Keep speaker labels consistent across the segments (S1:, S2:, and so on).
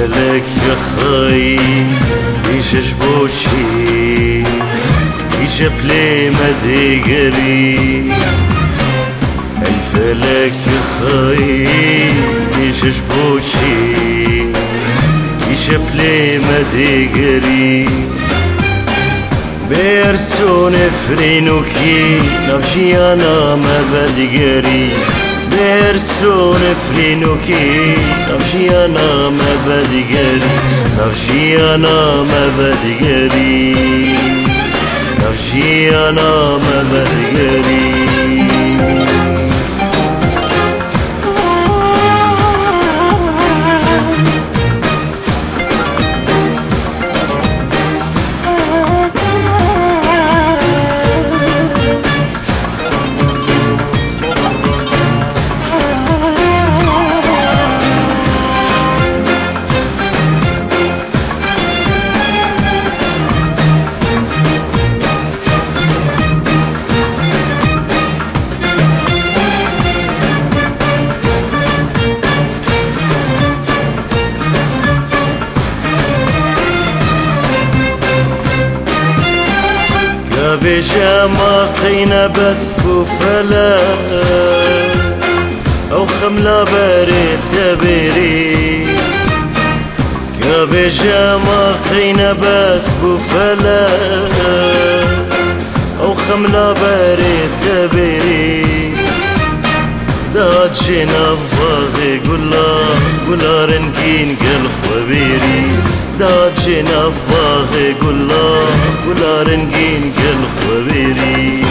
S1: فلك يا خاي إيش بوشي إيش بلي مدي قري الفلك يا خاي إيش بوشي إيش بلي مدي قري برسون فرينوكي نفشي أنا ما بدي قري برسون فرينوكي نفشي أنا ما بدي قري نفشي أنا ما بدي قري نفشي أنا ما بدي قري بجامع قينا بس بوفلا أو خملا بريت بري بجامع قينا بس بوفلا أو خملا بريت بري داد جينا بفاغي قلا رنكين قل خبيري داد جينا بفاغي قلا رنكين قل خبيري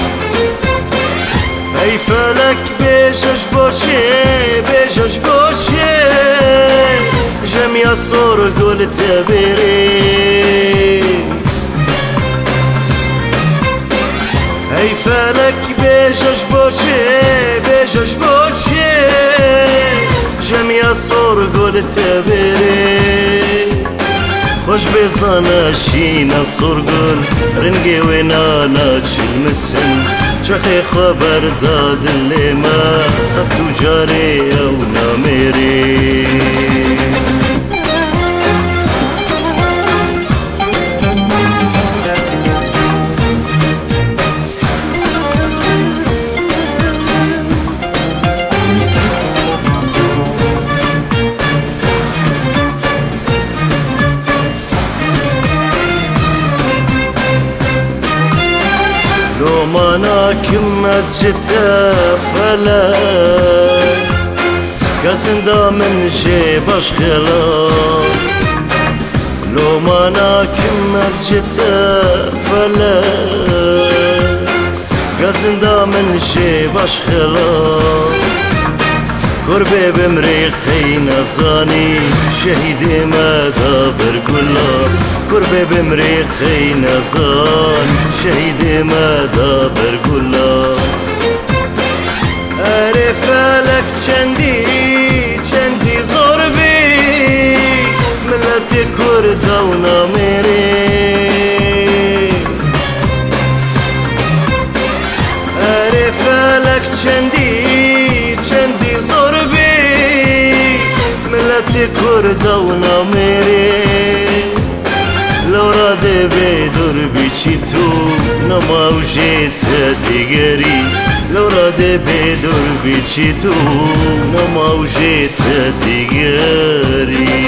S1: اي فلك بيجش بوشي جميع صور قل تبيري اي فلك بيجش بوشي جميع صور قل تبيري خوش بزانا شينا صور قل رنقي وينانا المسن شخي خبر داد اللي ما قد جاري او ناميري لو ما ناكم مسجد فلا كاسندا من شي باش خلال لو ما ناكم مسجد فلا كاسندا من شي باش خلال قربي بمريخي نزاني شهيدي ما دابر كلها قربي بمريخي نزان شهيدي ما دابر كلها أعرف لك چندي زربي ملتي كردا وناميري أعرف لك چندي زربي ملتي كردا وناميري لو راد بدور بيشي تو نما وجيت تقري لو راد بدور بيشي تو نما وجيت تقري